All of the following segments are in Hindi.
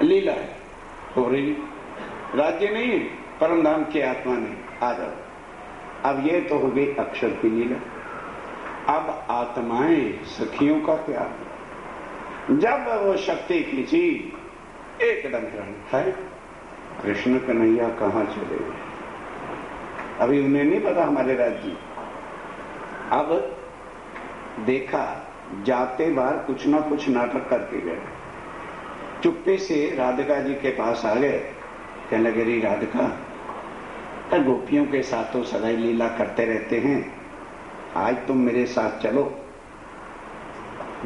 लीला हो रही, राज्य नहीं है, परम धाम की आत्मा ने आ जाओ। अब ये तो हो गई अक्षर की लीला। अब आत्माएं सखियों का क्या? जब वो शक्ति खींची एकदम हिरण है, कृष्ण कन्हैया कहां चले गए? अभी उन्हें नहीं पता हमारे राज्य। अब देखा जाते बार कुछ ना कुछ नाटक करके गए, चुप्पे से राधिका जी के पास आ गए, कहने लगे री राधिका, गोपियों के साथ तो सदा लीला करते रहते हैं, आज तुम मेरे साथ चलो,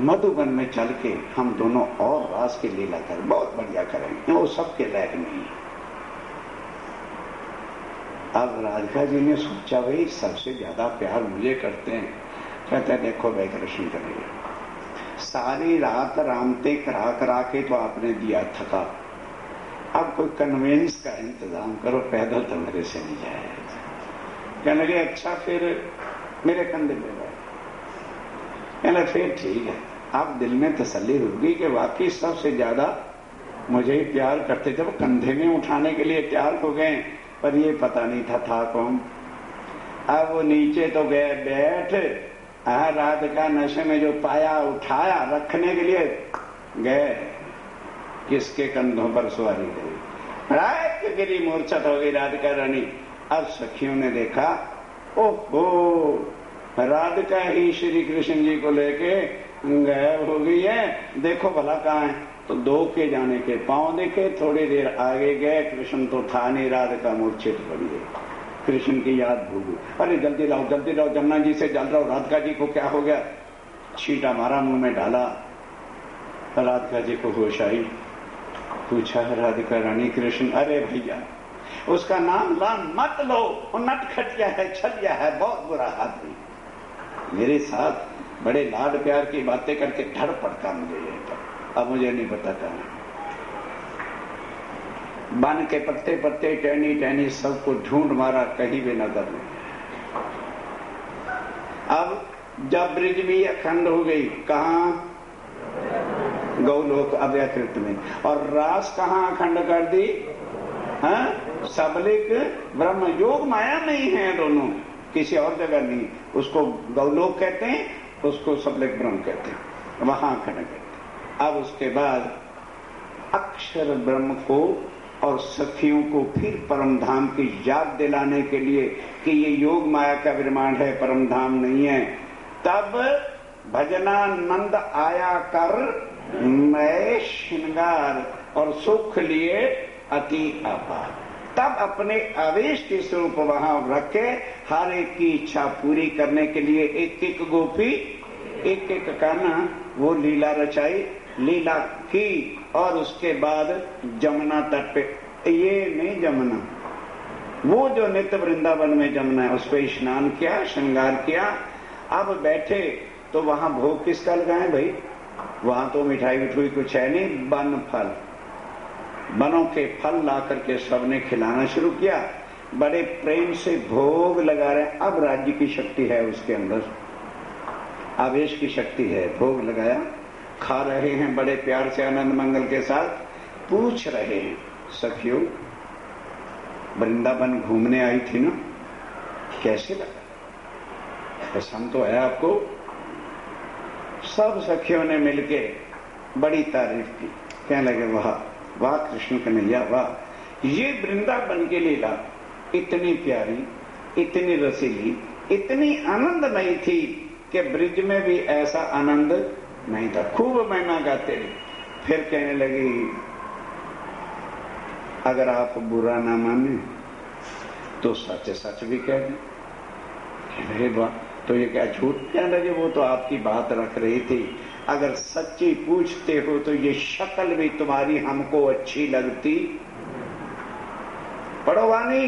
मधुबन में चल के हम दोनों और रास की लीला कर, बहुत बढ़िया करेंगे, वो सबके लायक नहीं है। अब राधिका जी ने सोचा भाई सबसे ज्यादा प्यार मुझे करते हैं, कहते हैं देखो भाई कृष्ण कन्हैया, सारी रात रामते करा करा के तो आपने दिया थका, अब कोई कन्वेंस का इंतजाम करो, पैदल तो मेरे से नहीं जाएगा। कहने लगे अच्छा फिर मेरे कंधे पे बैठ। कहना फिर ठीक है। आप दिल में तसल्ली होगी कि वाकई सबसे ज्यादा मुझे ही प्यार करते थे, वो कंधे में उठाने के लिए तैयार हो गए, पर ये पता नहीं था कौन। अब वो नीचे तो गए बैठ, राधिका नशे में जो पाया उठाया रखने के लिए गए, किसके कंधों पर सवारी करी, गिरी मूर्छित हो गई राधिका रानी। अब सखियों ने देखा ओहो राधिका ही श्री कृष्ण जी को लेके गायब हो गई है, देखो भला कहाँ है। तो दो के जाने के पांव देखे, थोड़ी देर आगे गए, कृष्ण तो था नहीं, राधिका मूर्छित पड़ी है, कृष्ण की याद भूल गई। अरे जल्दी लाओ जमुना जी से जल रहा, राधिका जी को क्या हो गया? छींटा मारा, मुंह में डाला, राधिका जी को होश आई, पूछा राधिका रानी कृष्ण, अरे भैया उसका नाम मत लो, वो नटखटिया है, छलिया है, बहुत बुरा आदमी, मेरे साथ बड़े लाड प्यार की बातें करके धड़ पड़ता मुझे ये, अब मुझे नहीं पता कहां। बन के पत्ते पत्ते टहनी टहनी सबको ढूंढ मारा, कहीं भी नजर नहीं। अब जब ब्रिज भी अखंड हो गई, कहां? गौलोक अव्यकृत में, और रास कहां अखंड कर दी? सबलिक ब्रह्म योग माया में ही है दोनों, किसी और जगह नहीं। उसको गौलोक कहते हैं, उसको सबलिक ब्रह्म कहते हैं, वहां अखंड कहते हैं। अब उसके बाद अक्षर ब्रह्म को और सखियों को फिर परम धाम की याद दिलाने के लिए कि ये योग माया का विमान है, परम धाम नहीं है, तब भजनानंद आया कर मैं श्रृंगार और सुख लिए अति अपार। तब अपने आवेश के स्वरूप वहां रख के हर एक की इच्छा पूरी करने के लिए एक एक गोपी एक एक करना वो लीला रचाई, लीला की, और उसके बाद जमुना तट पे, ये नहीं जमुना, वो जो नित्य वृंदावन में जमुना है, उस पर स्नान किया, श्रृंगार किया। अब बैठे तो वहां भोग किसका लगाए भाई? वहां तो मिठाई मिठाई कुछ है नहीं, वन फल, वनों के फल ला करके सबने खिलाना शुरू किया, बड़े प्रेम से भोग लगा रहे हैं। अब राज्य की शक्ति है उसके अंदर, आवेश की शक्ति है, भोग लगाया, खा रहे हैं बड़े प्यार से आनंद मंगल के साथ। पूछ रहे हैं सखियों, वृंदावन घूमने आई थी ना, कैसे लगा? पसंद तो है आपको? सब सखियों ने मिलके बड़ी तारीफ की, कहने लगे वाह वाह कृष्ण कन्हैया वाह, ये वृंदावन की लीला इतनी प्यारी, इतनी रसीली, इतनी आनंदमयी थी कि ब्रिज में भी ऐसा आनंद नहीं था। खूब महिमा गाते रहे। फिर कहने लगी अगर आप बुरा ना माने तो सच सच भी कह दें। अरे वाह, तो ये क्या झूठ? कहने लगे वो तो आपकी बात रख रही थी, अगर सच्ची पूछते हो तो ये शक्ल भी तुम्हारी हमको अच्छी लगती। पढ़ो वाणी,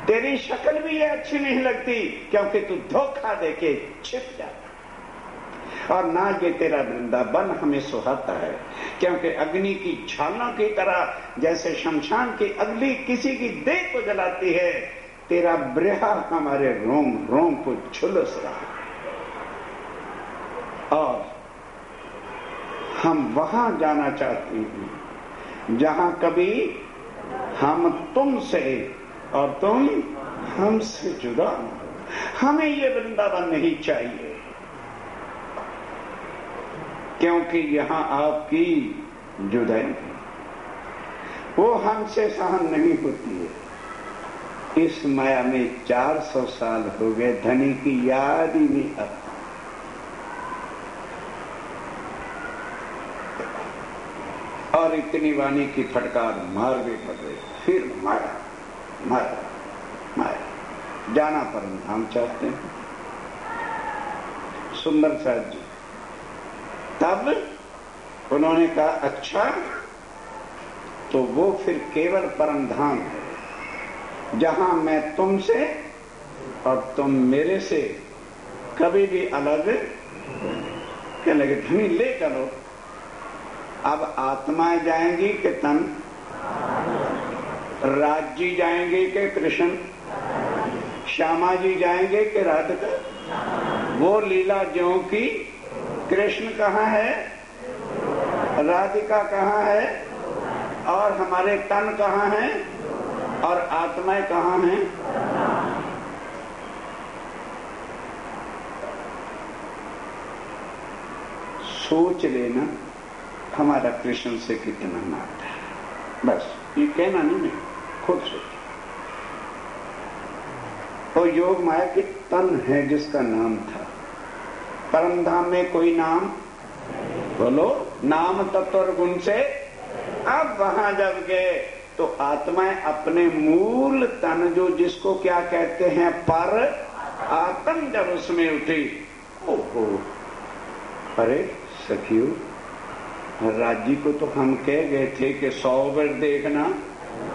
तेरी शक्ल भी ये अच्छी नहीं लगती क्योंकि तू धोखा देके छिप जाता, और ना ये तेरा वृंदावन हमें सुहाता है क्योंकि अग्नि की छालों की तरह जैसे शमशान की अग्नि किसी की देह को जलाती है, तेरा ब्रहा हमारे रोम रोम को झुलस रहा, और हम वहां जाना चाहते हैं जहां कभी हम तुमसे और तुम हमसे जुदा हो। हमें ये वृंदावन नहीं चाहिए, क्योंकि यहां आपकी जुदाई वो हमसे सहन नहीं होती है। इस माया में 400 साल हो गए, धनी की याद ही नहीं आती। और इतनी वाणी की फटकार मार भी पड़ रही, फिर माया माया माया। जाना परम धाम चाहते हैं सुंदर साहब जी। तब उन्होंने कहा अच्छा, तो वो फिर केवल परम धाम है जहां मैं तुमसे और तुम मेरे से कभी भी अलग। क्या लगे धनी ले चलो। अब आत्माएं जाएंगी कि तन, राज जी जाएंगे कि कृष्ण, श्यामा जी जाएंगे कि राधिका। वो लीला ज्यों की कृष्ण कहाँ है, राधिका कहाँ है, और हमारे तन कहाँ हैं और आत्माएं कहाँ हैं। सोच लेना हमारा कृष्ण से कितना नाता है। बस ये कहना नहीं, मैं खुद सोच। तो योग माया की तन है जिसका नाम था। परम धाम में कोई नाम बोलो, नाम तत्व और गुण से। अब वहां जब गए तो आत्माएं अपने मूल तन, जो जिसको क्या कहते हैं पर आत्म, जब उसमें उठी। ओहो, अरे सखियो, राज्य को तो हम कह गए थे कि 100 बार देखना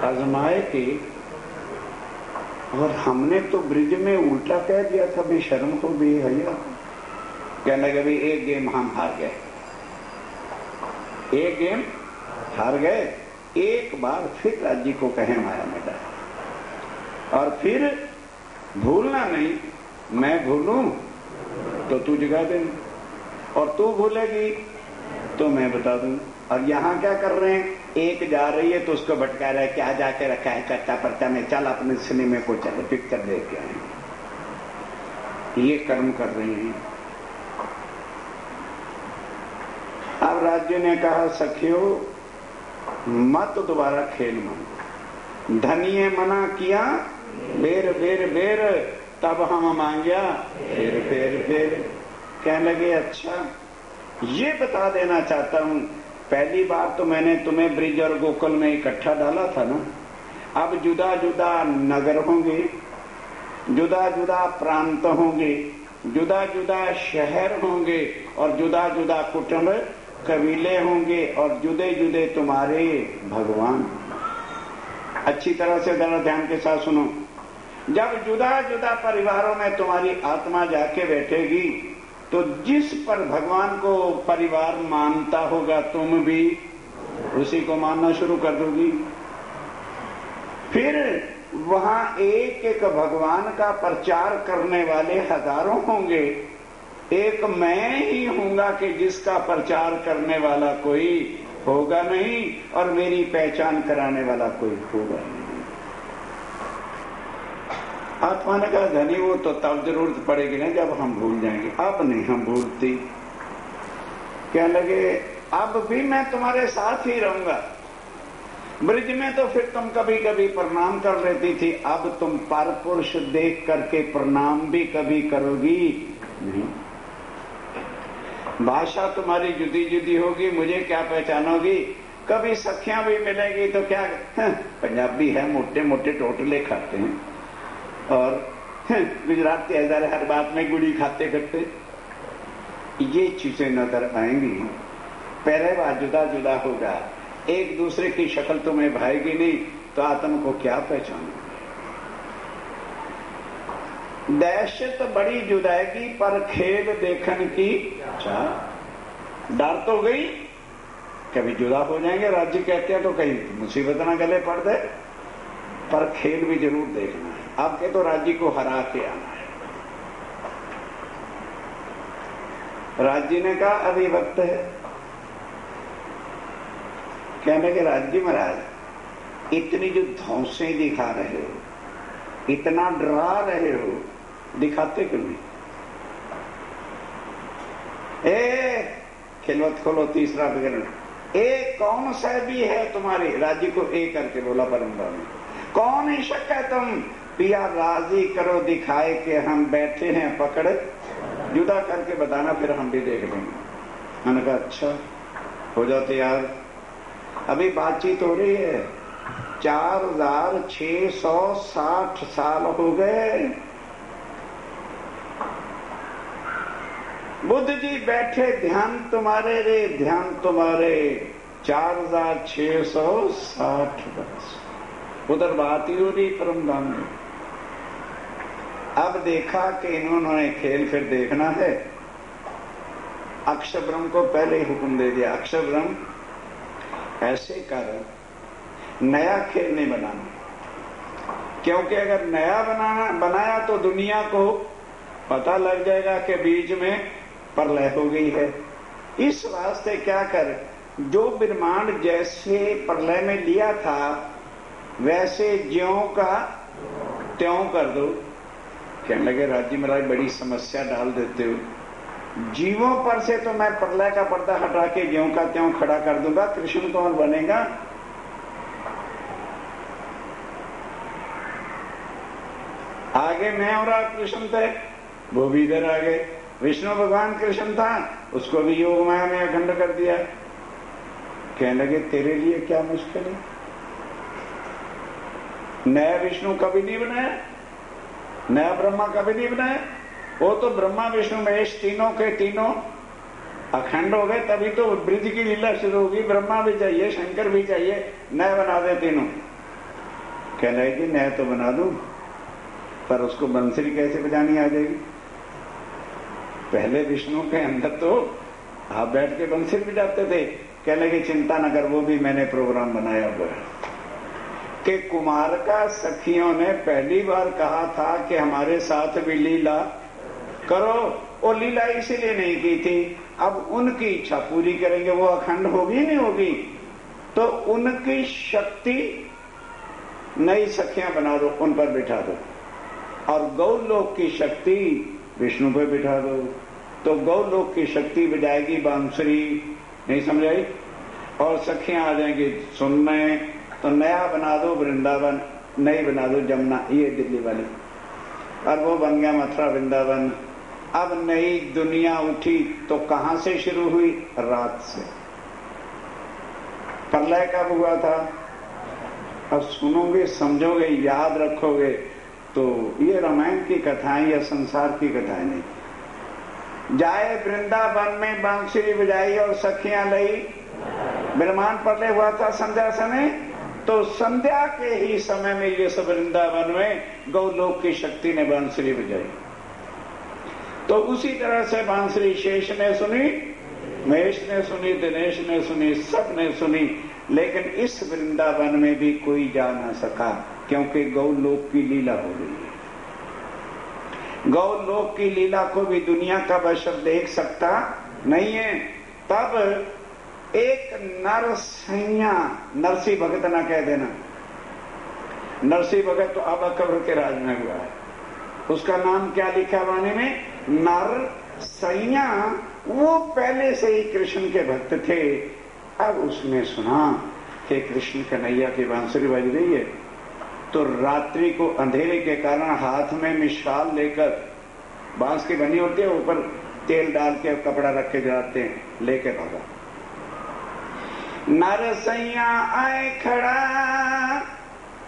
आजमाए के, और हमने तो ब्रिज में उल्टा कह दिया था। भी शर्म को भी हैया। कहने लगे भी एक गेम हम हार गए, एक गेम हार गए। एक बार फिर राज्य को कहे माया में डाल, और फिर भूलना नहीं। मैं भूलूं तो तू जगा देना, और तू भूलेगी तो मैं बता दूं। और यहाँ क्या कर रहे हैं, एक जा रही है तो उसको भटका रहा है, क्या जाके रखा है चट्टा पर्चा में, चल अपने सिनेमा को चले, पिक्चर देख के आए। ये कर्म कर रहे हैं। अब राज्य ने कहा सखियो मत दोबारा खेल मांगो। धनिये मना किया बेर बेर बेर, तब हम मांगिया फिर फिर फिर। कहने लगे अच्छा, ये बता देना चाहता हूं, पहली बार तो मैंने तुम्हें ब्रिज और गोकुल में इकट्ठा डाला था ना। अब जुदा जुदा नगर होंगे, जुदा जुदा प्रांत होंगे, जुदा जुदा शहर होंगे, और जुदा जुदा कुटुंब कबीले होंगे, और जुदे जुदे तुम्हारे भगवान। अच्छी तरह से जरा ध्यान के साथ सुनो। जब जुदा जुदा परिवारों में तुम्हारी आत्मा जाके बैठेगी, तो जिस पर भगवान को परिवार मानता होगा, तुम भी उसी को मानना शुरू कर दोगी। फिर वहां एक एक भगवान का प्रचार करने वाले हजारों होंगे, एक मैं ही होऊंगा कि जिसका प्रचार करने वाला कोई होगा नहीं, और मेरी पहचान कराने वाला कोई होगा नहीं। आत्मा ने कहा धनी वो तो तब जरूरत पड़ेगी ना जब हम भूल जाएंगे, अब नहीं हम भूलती। क्या लगे अब भी मैं तुम्हारे साथ ही रहूंगा। ब्रिज में तो फिर तुम कभी कभी प्रणाम कर लेती थी, अब तुम पर पुरुष देख करके प्रणाम भी कभी करोगी नहीं। भाषा तुम्हारी जुदी जुदी होगी, मुझे क्या पहचानोगी। कभी सखियां भी मिलेगी तो क्या पंजाबी है, मोटे मोटे टोटले खाते हैं, और गुजराती हर बात में गुड़ी खाते करते। ये चीजें नजर आएंगी। पहले बार जुदा जुदा होगा, एक दूसरे की शक्ल तुम्हें भाएगी नहीं, तो आत्मा को क्या पहचानोगे। दहशत बड़ी जुदाएगी पर खेल देखन की चाह। डर तो गई, कभी जुदा हो जाएंगे, राज्य कहते हैं तो कहीं मुसीबत ना गले पड़ दे, पर खेल भी जरूर देखना है। आपके तो राज्य को हरा के आना है। राज्य ने कहा अभी वक्त है, कहने के राज जी महाराज, इतनी जो धौंसें दिखा रहे हो, इतना डरा रहे हो, दिखाते क्यों नहीं? खिलवत खोलो तीसरा विवरण, एक कौन सा भी है तुम्हारे? राजी को एक करके बोला परमदास ने, कौन ही शक है तुम? पिया राजी करो दिखाए कि हम बैठे हैं पकड़, जुदा करके बताना फिर हम भी देख लेंगे। मैंने कहा अच्छा हो जाओ तैयार। अभी बातचीत हो रही है, 4660 साल हो गए। बुद्ध जी बैठे, ध्यान तुम्हारे रे ध्यान तुम्हारे, 4660 वर्ष। उधर बात ही हो रही परमधाम में। अब देखा कि इन्होंने खेल फिर देखना है, अक्षर ब्रह्म को पहले ही हुक्म दे दिया, अक्षर ब्रह्म ऐसे कर, नया खेल नहीं बनाना, क्योंकि अगर नया बनाया तो दुनिया को पता लग जाएगा कि बीच में प्रलय हो गई है। इस वास्ते क्या कर, जो ब्रह्मांड जैसे प्रलय में लिया था वैसे ज्यों का त्यों कर दो। कहने लगे राजी महाराज बड़ी समस्या डाल देते हो, जीवों पर से तो मैं प्रलय का पर्दा हटा के ज्यों का त्यों खड़ा कर दूंगा, कृष्ण कौन बनेगा? आगे मैं और आप कृष्ण थे, वो भी इधर आ गए। विष्णु भगवान कृष्ण था, उसको भी योग माया में अखंड कर दिया। कहने लगे तेरे लिए क्या मुश्किल है, नया विष्णु कभी नहीं बनाया, नया ब्रह्मा कभी नहीं बनाया। वो तो ब्रह्मा विष्णु महेश तीनों के तीनों अखंड हो गए, तभी तो ब्रज की लीला शुरू होगी। ब्रह्मा भी चाहिए, शंकर भी चाहिए, नया बना दे तीनों। कहने लगे नया तो बना दूं, पर उसको बंसुरी कैसे बजानी आ जाएगी? पहले विष्णु के अंदर तो आप बैठ के बंसुरी बजाते थे। कहने लगे चिंता न कर, वो भी मैंने प्रोग्राम बनाया हुआ है कि कुमार का सखियों ने पहली बार कहा था कि हमारे साथ भी लीला करो। वो लीला इसीलिए नहीं की थी, अब उनकी इच्छा पूरी करेंगे। वो अखंड होगी नहीं होगी, तो उनकी शक्ति नई सखियां बना दो, उन पर बिठा दो, और गौलोक की शक्ति विष्णु पर बिठा दो, तो गौलोक की शक्ति बजाएगी बांसुरी, नहीं समझाई, और सखियां आ जाएंगी सुनने। तो नया बना दो वृंदावन, नई बना दो जमुना, ये दिल्ली वाली, और वो बन गया मथुरा वृंदावन। अब नई दुनिया उठी तो कहां से शुरू हुई? रात से। प्रलय कब हुआ था? अब सुनोगे, समझोगे, याद रखोगे तो ये रामायण की कथाएं या संसार की कथाएं नहीं। जाए वृंदावन में बांसुरी बजाई और सखियां लई, ब्रह्मांड प्रलय हुआ था संध्या समय, तो संध्या के ही समय में ये सब वृंदावन में गौलोक की शक्ति ने बांसुरी बजाई। तो उसी तरह से बांसुरी शेष ने सुनी, महेश ने सुनी, दिनेश ने सुनी, सब ने सुनी, लेकिन इस वृंदावन में भी कोई जा ना सका, क्योंकि गौलोक की लीला हो रही है। गौलोक की लीला को भी दुनिया का बशर देख सकता नहीं है। तब एक नरसैया, नरसी भगत ना कह देना, नरसी भगत तो अब अकबर के राज में हुआ है, उसका नाम क्या लिखा वाणी में? नरसैया। वो पहले से ही कृष्ण के भक्त थे। अब उसने सुना कि कृष्ण कन्हैया की बांसुरी बज रही है, तो रात्रि को अंधेरे के कारण हाथ में मिसाल लेकर, बांस की बनी होती है, ऊपर तेल डाल के कपड़ा रख के जाते हैं, लेके भागा। नरसैया आए खड़ा,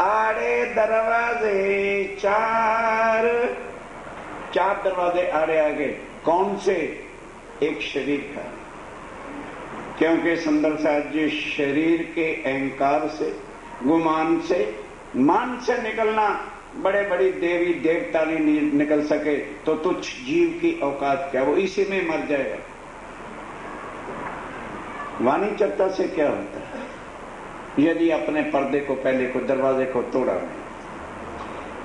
आड़े दरवाजे चार दरवाजे आड़े आगे। कौन से? एक शरीर का, क्योंकि सुंदर साहब जी शरीर के अहंकार से, गुमान से, मान से निकलना, बड़े बड़ी देवी देवता नहीं निकल सके, तो तुच्छ जीव की औकात क्या, वो इसी में मर जाएगा। वाणी चर्चा से क्या होता है यदि अपने पर्दे को, पहले को, दरवाजे को तोड़ा नहीं?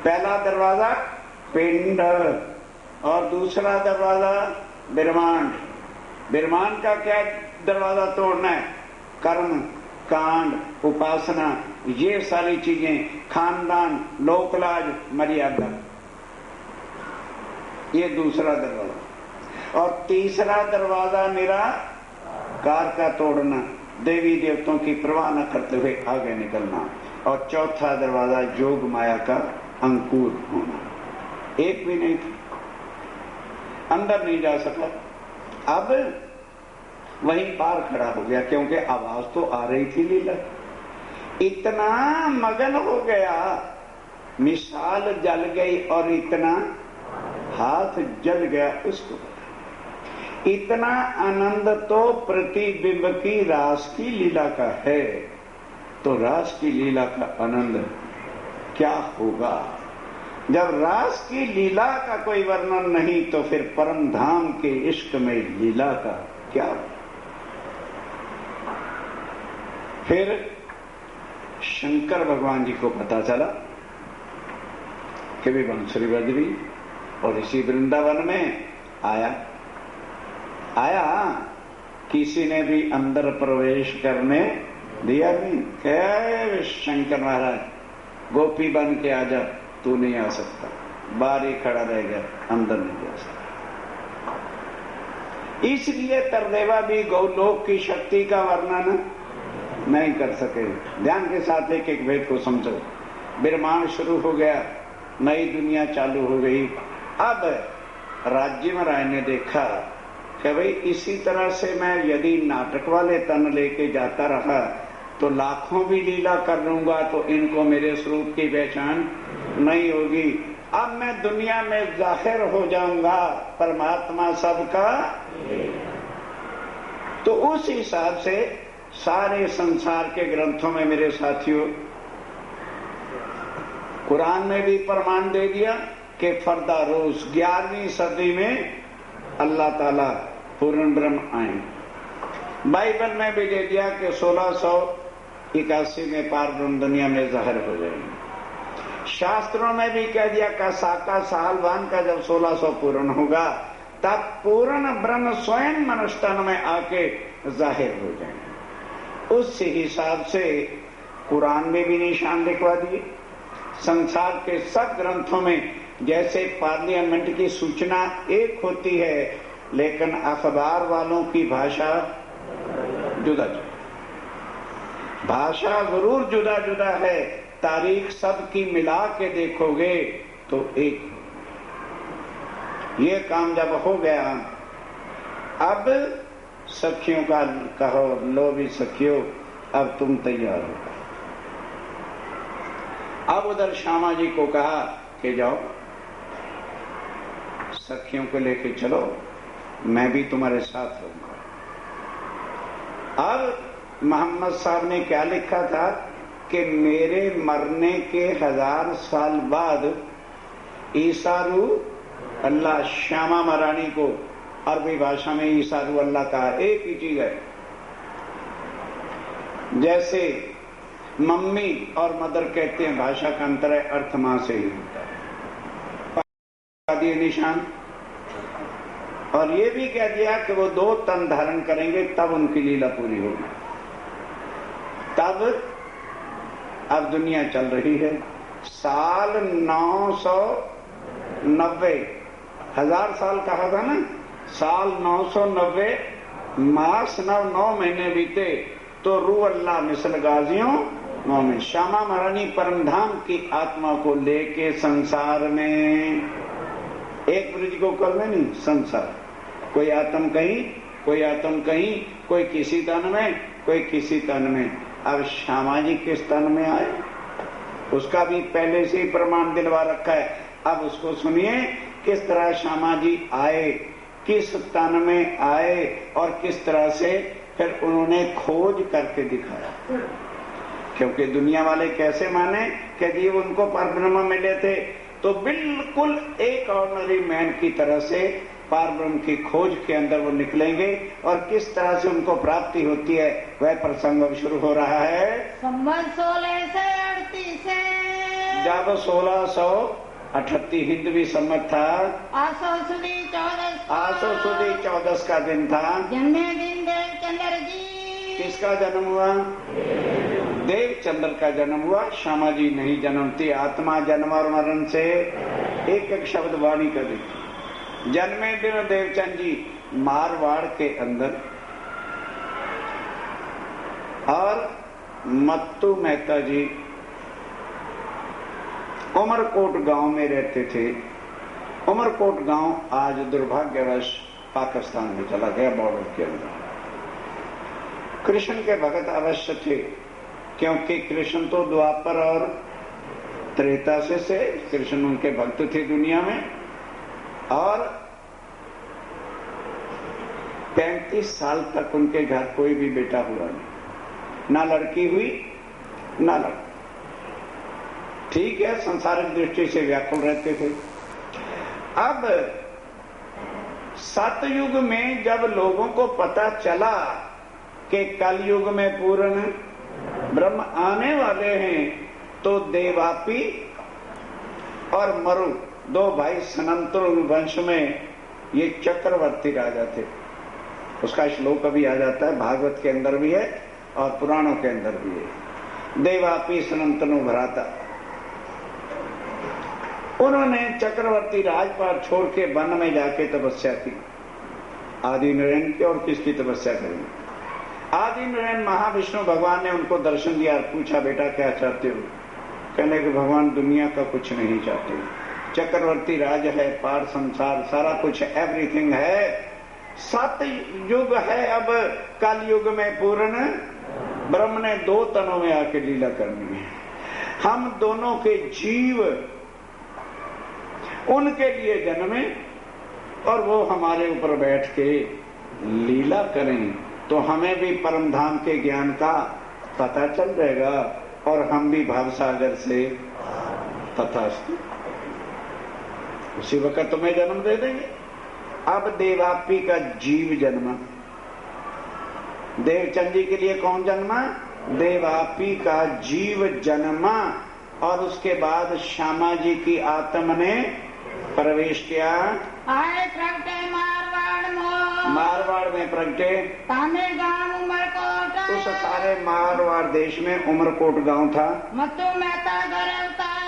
पहला दरवाजा पिंड और दूसरा दरवाजा ब्रह्मांड। ब्रह्मांड का क्या दरवाजा तोड़ना है? कर्म। कांड, उपासना, ये सारी चीजें, खानदान, लोकलाज, मर्यादा, ये दूसरा दरवाजा। और तीसरा दरवाजा निराकार का तोड़ना, देवी देवताओं की परवाह न करते हुए आगे निकलना। और चौथा दरवाजा जोग माया का अंकुर होना। एक भी नहीं था, अंदर नहीं जा सका। अब वहीं पार खड़ा हो गया, क्योंकि आवाज तो आ रही थी लीला। इतना मगन हो गया, मिसाल जल गई और इतना हाथ जल गया उसको। इतना आनंद तो प्रतिबिंब की रास की लीला का है, तो रास की लीला का आनंद क्या होगा। जब रास की लीला का कोई वर्णन नहीं, तो फिर परम धाम के इश्क में लीला का क्या। फिर शंकर भगवान जी को पता चला कि भी बंसुरी बजरी, और इसी वृंदावन में आया किसी ने भी अंदर प्रवेश करने दिया नहीं। क्या शंकर महाराज, गोपी बन के आजा, तू नहीं आ सकता, बाहर ही खड़ा रह गया, अंदर नहीं जा सकता। इसलिए तरदेवा भी गौलोक की शक्ति का वर्णन नहीं कर सके। ध्यान के साथ एक एक भेद को समझो। ब्रह्मांड शुरू हो गया, नई दुनिया चालू हो गई। अब राज्य राय ने देखा कि भाई इसी तरह से मैं यदि नाटक वाले तन लेके जाता रहा तो लाखों भी लीला कर लूंगा तो इनको मेरे स्वरूप की पहचान नहीं होगी। अब मैं दुनिया में जाहिर हो जाऊंगा, परमात्मा सबका। तो उस हिसाब से सारे संसार के ग्रंथों में मेरे साथियों, कुरान में भी प्रमाण दे दिया कि फर्दा रोज 11वीं सदी में अल्लाह ताला पूर्ण ब्रह्म आए। बाइबल में भी दे दिया कि 1681 में पार ब्रह्म दुनिया में जाहिर हो जाएंगे। शास्त्रों में भी कह दिया कि साका सालवान का जब 1600 पूर्ण होगा तब पूर्ण ब्रह्म स्वयं मनुष्य तन में आके जाहिर हो जाएंगे। उस हिसाब से कुरान में भी निशान लिखवा दिए। संसार के सब ग्रंथों में जैसे पार्लियामेंट की सूचना एक होती है, लेकिन अखबार वालों की भाषा जुदा जुदा, भाषा जरूर जुदा जुदा है, तारीख सबकी मिला के देखोगे तो एक। ये काम जब हो गया, अब सखियों का कहो, लो भी सखियों अब तुम तैयार हो। अब उधर श्यामा जी को कहा कि जाओ सखियों को लेके चलो, मैं भी तुम्हारे साथ रहूंगा। अब मोहम्मद साहब ने क्या लिखा था कि मेरे मरने के 1000 साल बाद ईसारू अल्लाह, श्यामा महारानी को अरबी भाषा में ईसारू अल्लाह कहा, एक ही चीज है। जैसे मम्मी और मदर कहते हैं, भाषा का अंतर है, अर्थ मां से ही होता है। दिए निशान। और ये भी कह दिया कि वो 2 तन धारण करेंगे तब उनकी लीला पूरी होगी। तब अब दुनिया चल रही है, साल 990, 1000 साल कहा था ना, साल 990, मास 9 महीने बीते तो रू अल्लाह मिसल गाजियों मोमिन। श्यामा महारानी परमधाम की आत्मा को लेके संसार में, एक ब्रिज को कल में नहीं, संसार, कोई आत्म कहीं, कोई आत्म कहीं, कोई किसी तन में, कोई किसी तन में। अब श्यामा जी किस तन में आए, उसका भी पहले से ही प्रमाण दिलवा रखा है। अब उसको सुनिए, किस तरह श्यामा जी आए, किस तन में आए और किस तरह से फिर उन्होंने खोज करके दिखाया। क्योंकि दुनिया वाले कैसे माने कि जी उनको परब्रह्म मिले थे, तो बिल्कुल एक ऑर्डिनरी मैन की तरह से पारब्रह्म की खोज के अंदर वो निकलेंगे और किस तरह से उनको प्राप्ति होती है, वह प्रसंग अब शुरू हो रहा है। संवत 1638 जब 1638 हिंदवी सम्मत था, आसो सुदी 14 14 का दिन था, जन्मे दिन देवचंद्र जी किसका जन्म हुआ? देवचंद्र का जन्म हुआ। श्यामा जी नहीं जन्मती। आत्मा जन्म और मरण से एक एक शब्द वाणी कर देती। जन्मे दिन देवचंद जी मारवाड़ के अंदर और मत्तू मेहता जी उमरकोट गांव में रहते थे। उमरकोट गांव आज दुर्भाग्यवश पाकिस्तान में चला गया, बॉर्डर के अंदर। कृष्ण के भगत अवश्य थे, क्योंकि कृष्ण तो द्वापर और त्रेता से कृष्ण उनके भक्त थे दुनिया में। और 35 साल तक उनके घर कोई भी बेटा हुआ नहीं, ना लड़की हुई ना लड़का। ठीक है, संसारिक दृष्टि से व्याकुल रहते थे। अब सतयुग में जब लोगों को पता चला कि कलयुग में पूर्ण ब्रह्म आने वाले हैं, तो देवापी और मरु दो भाई सनंतन वंश में ये चक्रवर्ती राजा थे। उसका श्लोक अभी आ जाता है, भागवत के अंदर भी है और पुराणों के अंदर भी है। देवापी सनंतनु भ्राता, उन्होंने चक्रवर्ती राजपाट छोड़ के वन में जाके तपस्या की। आदि नारायण की और किसकी तपस्या करेंगे? आदि नारायण महाविष्णु भगवान ने उनको दर्शन दिया और पूछा, बेटा क्या चाहते हो? कहने कि भगवान दुनिया का कुछ नहीं चाहते, चक्रवर्ती राज है, पार संसार सारा कुछ एवरीथिंग है, सतयुग है, अब कल युग में पूर्ण ब्रह्म ने 2 तनों में आके लीला करनी है। हम दोनों के जीव उनके लिए जन्मे और वो हमारे ऊपर बैठ के लीला करें, तो हमें भी परम धाम के ज्ञान का पता चल जाएगा और हम भी भवसागर से तथास्तु उसी वक्त तुम्हें जन्म दे देंगे। अब देवापी का जीव जन्मा। देवचंद जी के लिए कौन जन्मा? देवापी का जीव जन्मा। और उसके बाद श्यामा जी की आत्मा ने प्रवेश किया। आए प्रगटे मारवाड़ में प्रगटे। तमिल गांव उमरकोट, उस सारे मारवाड़ देश में उमरकोट गांव था। मत्तू मेहता घर अवतार,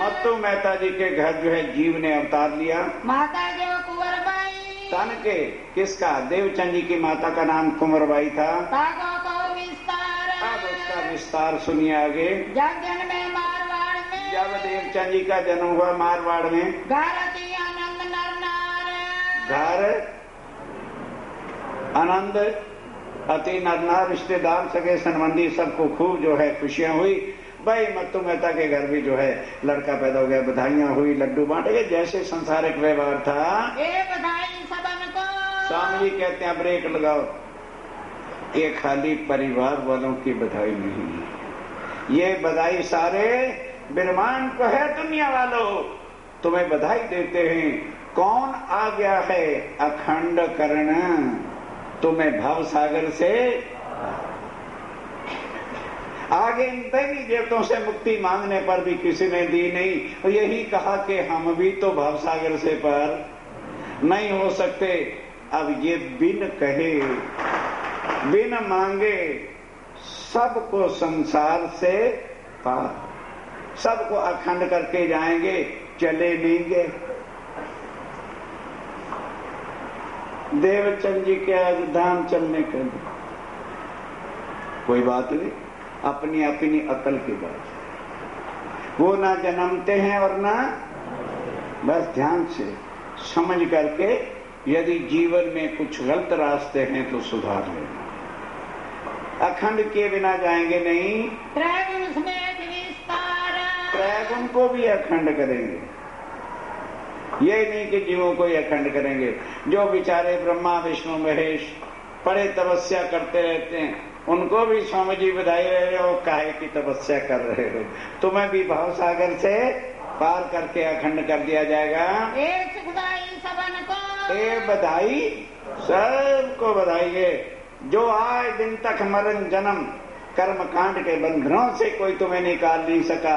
मत्तू मेहता जी के घर जो है जीव ने अवतार लिया। माता जो कुंवरबाई, तन के किसका? देवचंद जी की माता का नाम कुंवरबाई था। ताको को विस्तार, अब उसका विस्तार सुनिए आगे। जब जन्मे मारवाड़ में, जब देवचंद जी का जन्म हुआ मारवाड़ में, भारती आनंद नरनार, घर आनंद अति नरनार, रिश्तेदार सगे संबंधी सबको खूब जो है खुशियां हुई। भाई मत्तू मेहता के घर भी जो है लड़का पैदा हो गया, बधाइयां हुई, लड्डू बांटे गए, जैसे संसारिक व्यवहार था। ये बधाई सबन को। स्वामी जी कहते हैं ब्रेक लगाओ, ये खाली परिवार वालों की बधाई नहीं है, ये बधाई सारे ब्रह्मांड को है। दुनिया वालों तुम्हें बधाई देते हैं। कौन आ गया है? अखंड कर्ण तुम्हें भव सागर से आगे देवी देवताओं से मुक्ति मांगने पर भी किसी ने दी नहीं। और यही कहा कि हम भी तो भव सागर से पार नहीं हो सकते। अब ये बिन कहे बिन मांगे सबको संसार से पार, सबको अखंड करके जाएंगे, चले नहीं गए। देवचंद जी के आज धाम चलने के लिए कोई बात नहीं, अपनी अपनी अकल की बात। वो ना जन्मते हैं और ना, बस ध्यान से समझ करके यदि जीवन में कुछ गलत रास्ते हैं तो सुधार लेना। अखंड के बिना जाएंगे नहीं। त्रैगुण समेत विस्तार, त्रैगुण को भी अखंड करेंगे, ये नहीं कि जीवों को ही अखंड करेंगे। जो बेचारे ब्रह्मा विष्णु महेश पड़े तपस्या करते रहते हैं, उनको भी स्वामी जी बधाई रहे हो, काहे की तपस्या कर रहे हो। तुम्हें भी भाव सागर से पार करके अखंड कर दिया जाएगा। एक सुखदाई सबन को, एक बधाई सबको बधाई है। जो आए दिन तक मरण जन्म कर्म कांड के बंधनों से कोई तुम्हें निकाल नहीं सका,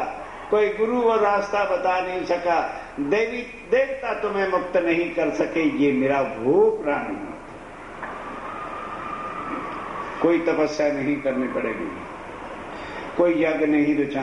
कोई गुरु वो रास्ता बता नहीं सका, देवी देवता तुम्हें मुक्त नहीं कर सके, ये मेरा भू प्राण है। कोई तपस्या नहीं करनी पड़ेगी, कोई यज्ञ नहीं रचाना